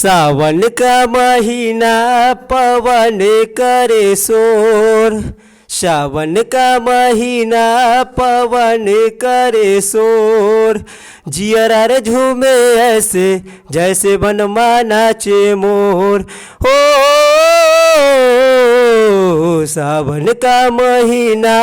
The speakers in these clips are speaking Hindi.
सावन का महीना पवन करे शोर, सावन का महीना पवन करे शोर, जियरा रे झूमे ऐसे जैसे बनवा नाचे मोर। हो सावन का महीना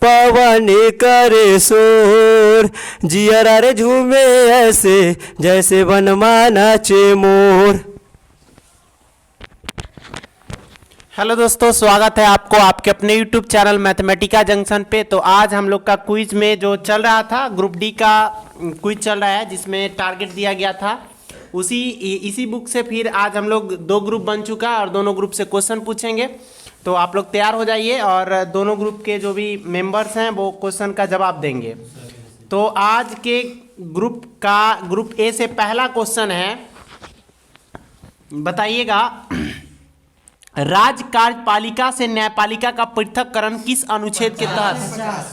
पवन करे शोर, जियरा रे झूमे ऐसे जैसे बनवा नाचे मोर। हेलो दोस्तों, स्वागत है आपको आपके अपने YouTube चैनल मैथमेटिका जंक्शन पे। तो आज हम लोग का क्विज में जो चल रहा था, ग्रुप डी का क्विज चल रहा है जिसमें टारगेट दिया गया था, इसी बुक से फिर आज हम लोग दो ग्रुप बन चुका है और दोनों ग्रुप से क्वेश्चन पूछेंगे। तो आप लोग तैयार हो जाइए और दोनों ग्रुप के जो भी मेंबर्स हैं वो क्वेश्चन का जवाब देंगे। तो आज के ग्रुप ए से पहला क्वेश्चन है, बताइएगा राज्य कार्यपालिका से न्यायपालिका का पृथक्करण किस अनुच्छेद के तहत?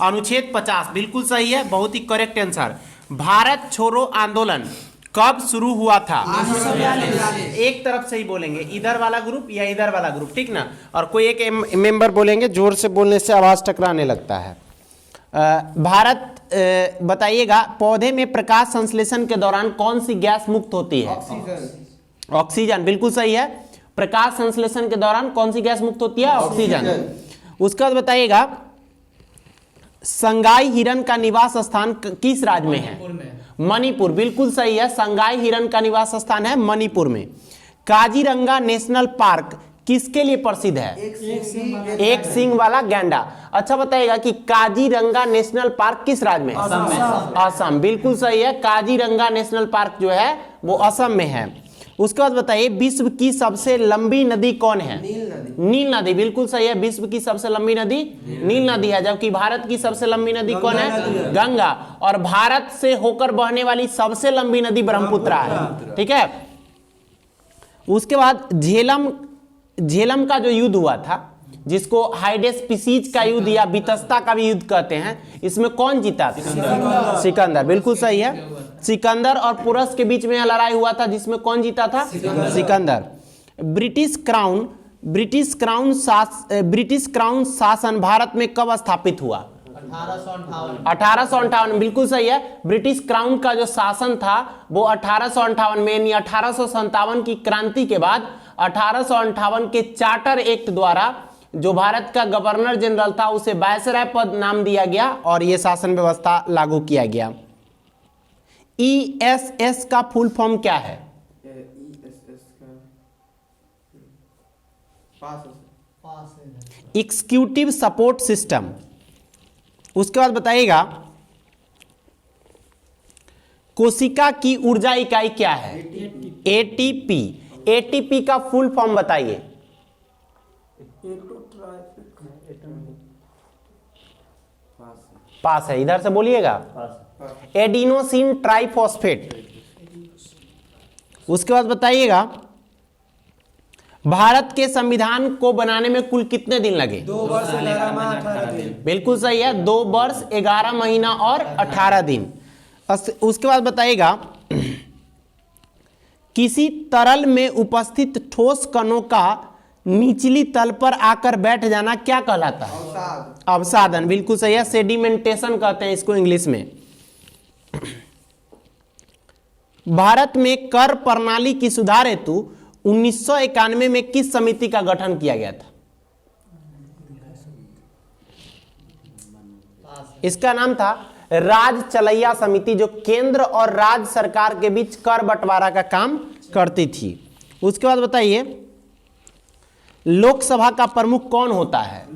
अनुच्छेद 50 बिल्कुल सही है, बहुत ही करेक्ट आंसर। भारत छोड़ो आंदोलन कब शुरू हुआ था? एक तरफ से ही बोलेंगे, इधर वाला ग्रुप या इधर वाला ग्रुप, ठीक ना? और कोई एक मेंबर बोलेंगे, जोर से बोलने से आवाज टकराने लगता है। बताइएगा पौधे में प्रकाश संश्लेषण के दौरान कौन सी गैस मुक्त होती है? ऑक्सीजन बिल्कुल सही है। प्रकाश संश्लेषण के दौरान कौन सी गैस मुक्त होती है? ऑक्सीजन। उसके बाद बताइएगा संगाई हिरन का निवास स्थान किस राज्य में है? मणिपुर बिल्कुल सही है, संगाई हिरन का निवास स्थान है मणिपुर में। काजीरंगा नेशनल पार्क किसके लिए प्रसिद्ध है? एक सींग वाला गैंडा। अच्छा बताइएगा कि काजीरंगा नेशनल पार्क किस राज्य में? असम बिल्कुल सही है, काजीरंगा नेशनल पार्क जो है वो असम में है। उसके बाद बताइए विश्व की सबसे लंबी नदी कौन है? नील नदी बिल्कुल सही है, विश्व की सबसे लंबी नदी नील नदी है। जबकि भारत की सबसे लंबी नदी कौन है? गंगा। और भारत से होकर बहने वाली सबसे लंबी नदी ब्रह्मपुत्र है, ठीक है। उसके बाद झेलम का जो युद्ध हुआ था, जिसको हाइडेस्पिसीज का युद्ध या वितस्ता का भी युद्ध कहते हैं, इसमें कौन जीता था? सिकंदर बिल्कुल सही है। सिकंदर और पुरस के बीच में लड़ाई हुआ था, जिसमें कौन जीता था? सिकंदर। ब्रिटिश क्राउन शासन भारत में कब स्थापित हुआ? 1858 बिल्कुल सही है। ब्रिटिश क्राउन का जो शासन था वो 1858 में, यानी 1857 की क्रांति के बाद 1858 के चार्टर एक्ट द्वारा जो भारत का गवर्नर जनरल था उसे वायसराय पद नाम दिया गया और यह शासन व्यवस्था लागू किया गया। ESS का फुल फॉर्म क्या है? Executive support system. उसके बाद बताइएगा कोशिका की ऊर्जा इकाई क्या है? ATP। ATP का फुल फॉर्म बताइए। पास है, इधर से बोलिएगा। Adenosine triphosphate. उसके बाद बताइएगा भारत के संविधान को बनाने में कुल कितने दिन लगे? 2 वर्ष 11 माह 18 दिन बिल्कुल सही है, 2 वर्ष 11 महीना और 18 दिन। उसके बाद बताइएगा किसी तरल में उपस्थित ठोस कणों का निचली तल पर आकर बैठ जाना क्या कहलाता है? अवसादन बिल्कुल सही है, सेडिमेंटेशन कहते हैं इसको इंग्लिश में। भारत में कर प्रणाली की सुधार हेतु 1991 में किस समिति का गठन किया गया था? इसका नाम था राज चलैया समिति, जो केंद्र और राज्य सरकार के बीच कर बंटवारा का काम करती थी। उसके बाद बताइए लोकसभा का प्रमुख कौन होता है?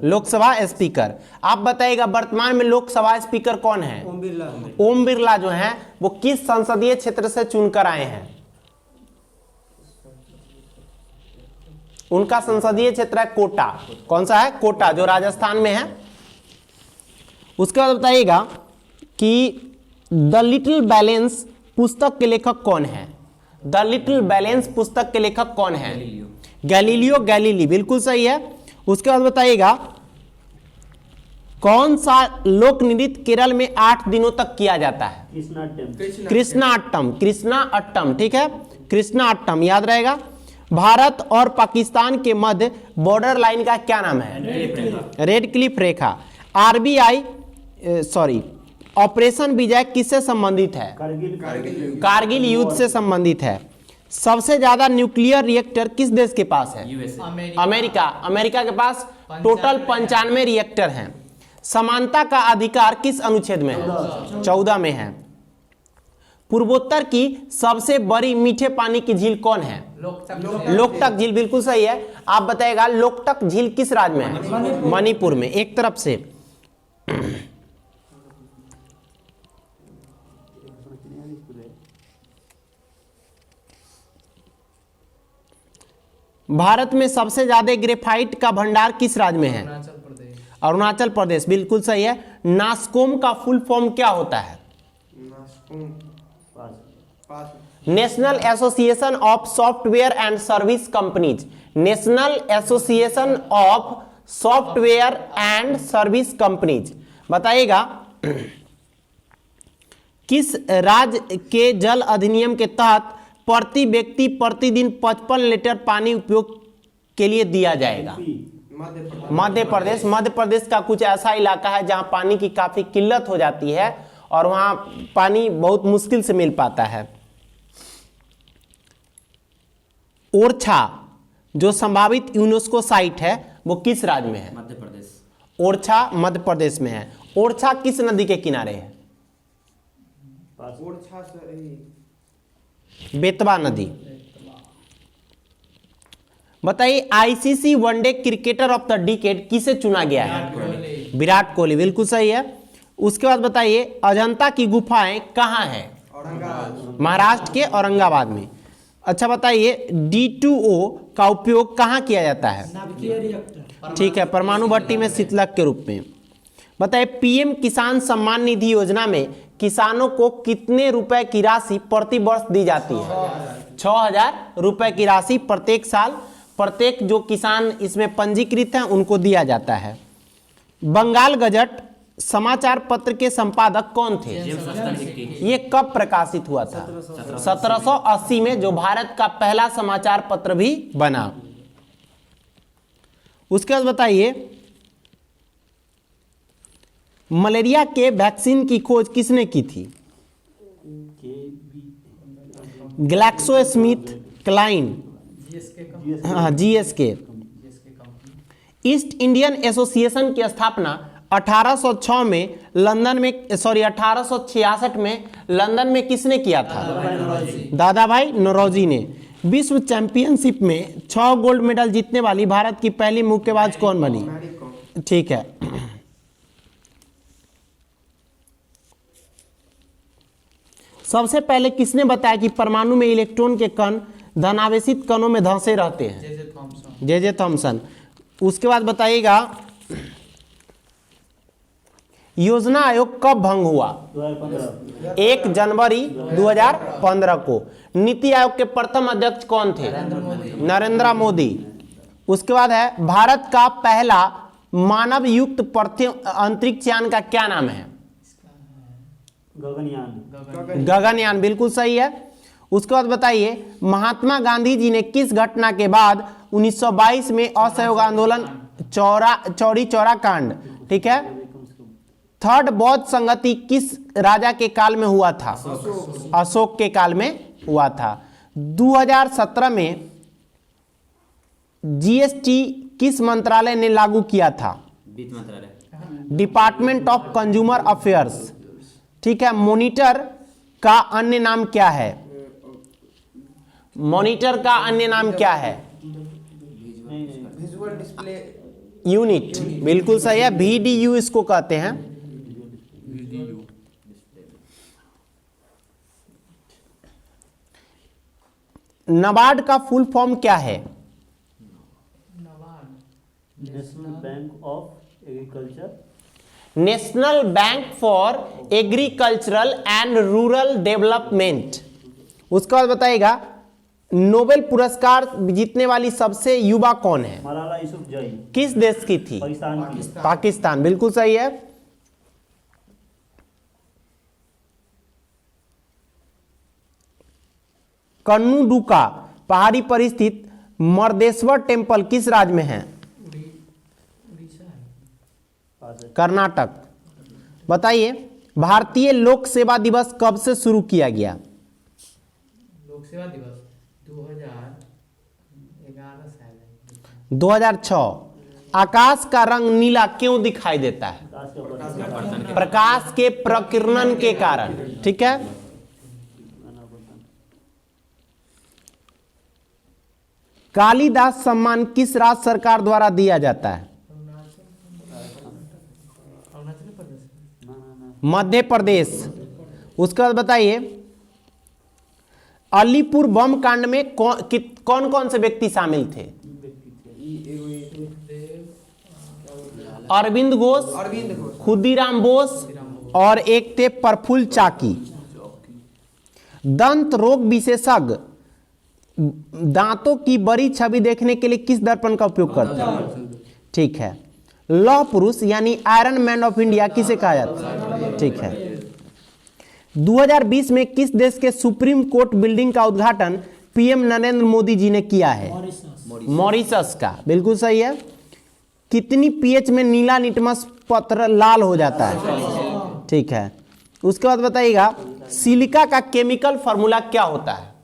लोकसभा स्पीकर। आप बताइएगा वर्तमान में लोकसभा स्पीकर कौन है? ओम बिरला जो हैं वो किस संसदीय क्षेत्र से चुनकर आए हैं? उनका संसदीय क्षेत्र है कोटा। कौन सा है? कोटा, जो राजस्थान में है। उसके बाद बताइएगा कि द लिटिल बैलेंस पुस्तक के लेखक कौन है? द लिटिल बैलेंस पुस्तक के लेखक कौन है? गैलीलियो गैलीली बिल्कुल सही है। उसके बाद बताइएगा कौन सा लोक नृत्य केरल में 8 दिनों तक किया जाता है? कृष्णाट्टम। कृष्णाट्टम, ठीक है। कृष्णाअट्टम, याद रहेगा। भारत और पाकिस्तान के मध्य बॉर्डर लाइन का क्या नाम है? रेड क्लिफ रेखा। आरबीआई सॉरी ऑपरेशन विजय किससे संबंधित है? कारगिल युद्ध से संबंधित है। सबसे ज्यादा न्यूक्लियर रिएक्टर किस देश के पास है? अमेरिका। अमेरिका के पास टोटल 95 रिएक्टर हैं। समानता का अधिकार किस अनुच्छेद में है? 14 में है। पूर्वोत्तर की सबसे बड़ी मीठे पानी की झील कौन है? लोकटक झील, बिल्कुल सही है। आप बताइएगा लोकटक झील किस राज्य में है? मणिपुर में। एक तरफ से भारत में सबसे ज्यादा ग्रेफाइट का भंडार किस राज्य में है? अरुणाचल प्रदेश, बिल्कुल सही है। नास्कोम का फुल फॉर्म क्या होता है? National association of software and service companies. National association of software and service companies. बताइएगा किस राज्य के जल अधिनियम के तहत प्रति व्यक्ति प्रतिदिन 55 लीटर पानी उपयोग के लिए दिया जाएगा? मध्य प्रदेश। मध्य प्रदेश का कुछ ऐसा इलाका है जहां पानी की काफी किल्लत हो जाती है और वहां पानी बहुत मुश्किल से मिल पाता है। ओरछा जो संभावित यूनेस्को साइट है वो किस राज्य में है? मध्य प्रदेश। ओरछा मध्य प्रदेश में है। ओरछा किस नदी के किनारे है? बेतवा नदी। बताइए ICC one day cricketer of the decade किसे चुना गया है? विराट कोहली, बिल्कुल सही है। उसके बाद बताइए अजंता की गुफाएं कहाँ हैं? महाराष्ट्र के औरंगाबाद में। अच्छा बताइए D2O का उपयोग कहाँ किया जाता है? ठीक है, परमाणु भट्टी में शीतलक के रूप में। बताइए पीएम किसान सम्मान निधि योजना में किसानों को कितने रुपए की राशि प्रति वर्ष दी जाती है? 6,000 रुपए की राशि प्रत्येक साल प्रत्येक जो किसान इसमें पंजीकृत हैं उनको दिया जाता है। बंगाल गजट समाचार पत्र के संपादक कौन थे? ये कब प्रकाशित हुआ था? 1780 में, जो भारत का पहला समाचार पत्र भी बना। उसके बाद बताइए मलेरिया के वैक्सीन की खोज किसने की थी? ग्लैक्सो स्मिथ क्लाइन, हाँ GSK। ईस्ट इंडियन एसोसिएशन की स्थापना 1806 में लंदन में 1866 में लंदन में किसने किया था? दादा भाई नौरोजी ने। विश्व चैंपियनशिप में 6 गोल्ड मेडल जीतने वाली भारत की पहली मुक्केबाज कौन बनी? ठीक है। सबसे पहले किसने बताया कि परमाणु में इलेक्ट्रॉन के कण धनावेशित कणों में धंसे रहते हैं? J Thomson. उसके बाद बताइएगा योजना आयोग कब भंग हुआ? 1 जनवरी 2015 को। नीति आयोग के प्रथम अध्यक्ष कौन थे? नरेंद्र मोदी। उसके बाद है भारत का पहला मानव युक्त अंतरिक्ष यान का क्या नाम है? गगनयान, बिल्कुल सही है। उसके बाद बताइए महात्मा गांधी जी ने किस घटना के बाद 1922 में असहयोग आंदोलन चौरी चौरा कांड, ठीक है, थर्ड बौद्ध संगति किस राजा के काल में हुआ था? अशोक के काल में हुआ था। 2017 में जीएसटी किस मंत्रालय ने लागू किया था? वित्त मंत्रालय। डिपार्टमेंट ऑफ कंज्यूमर अफेयर्स, ठीक है। मॉनिटर का अन्य नाम क्या है? मॉनिटर का अन्य नाम क्या है? विजुअल डिस्प्ले यूनिट, बिल्कुल सही है। VDU इसको कहते हैं। नाबार्ड का फुल फॉर्म क्या है? National bank of agriculture. National bank for agricultural and rural development. उसके बाद बताइएगा नोबेल पुरस्कार जीतने वाली सबसे युवा कौन है? मलाला यूसुफजई। किस देश की थी? पाकिस्तान की। पाकिस्तान, बिल्कुल सही है। कन्नूडुका पहाड़ी पर स्थित मर्देश्वर टेम्पल किस राज्य में है? कर्नाटक। बताइए भारतीय लोक सेवा दिवस कब से शुरू किया गया? लोक सेवा दिवस 2011 साल 2006। आकाश का रंग नीला क्यों दिखाई देता है? प्रकाश के प्रकीर्णन के कारण। ठीक है। कालिदास सम्मान किस राज्य सरकार द्वारा दिया जाता है? अरुणाचल प्रदेश। मध्य प्रदेश। उसके बाद बताइए अलीपुर बम कांड में कौन कौन से व्यक्ति शामिल थे? अरविंद घोष, खुदीराम बोस और एक थे प्रफुल्ल चाकी। दंत रोग विशेषज्ञ दांतों की बड़ी छवि देखने के लिए किस दर्पण का उपयोग करते हैं? ठीक है। लौह पुरुष यानी आयरन मैन ऑफ इंडिया किसे कहा जाता है? ठीक है। 2020 में किस देश के सुप्रीम कोर्ट बिल्डिंग का उद्घाटन पीएम नरेंद्र मोदी जी ने किया है? मॉरिशस का। बिल्कुल सही है। कितनी पीएच में नीला लिटमस पत्र लाल हो जाता है? ठीक है। उसके बाद बताइएगा सिलिका का केमिकल फॉर्मूला क्या होता है?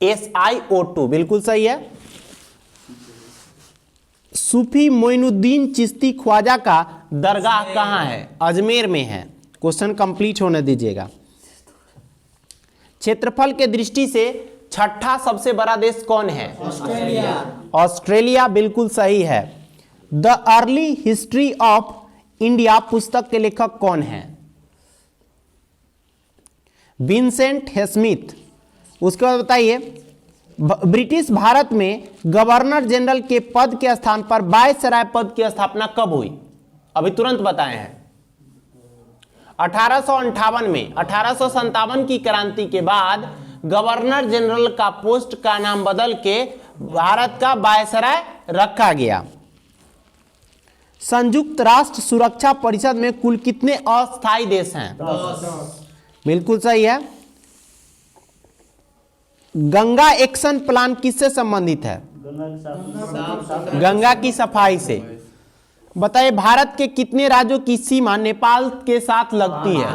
SiO2। बिल्कुल सही है। सूफी मोइनुद्दीन चिश्ती ख्वाजा का दरगाह कहां है? अजमेर में है। क्वेश्चन कंप्लीट होने दीजिएगा। क्षेत्रफल के दृष्टि से छठा सबसे बड़ा देश कौन है? ऑस्ट्रेलिया। बिल्कुल सही है। The early history of India पुस्तक के लेखक कौन है? विंसेंट हेस्मिथ। उसके बाद बताइए ब्रिटिश भारत में गवर्नर जनरल के पद के स्थान पर वायसराय पद की स्थापना कब हुई? अभी तुरंत बताए हैं। 1858 में। 1857 की क्रांति के बाद गवर्नर जनरल का पोस्ट का नाम बदल के भारत का वायसराय रखा गया। संयुक्त राष्ट्र सुरक्षा परिषद में कुल कितने अस्थायी देश हैं? 10। बिल्कुल सही है। गंगा एक्शन प्लान किससे संबंधित है? गंगा की सफाई से। बताइए भारत के कितने राज्यों की सीमा नेपाल के साथ लगती है?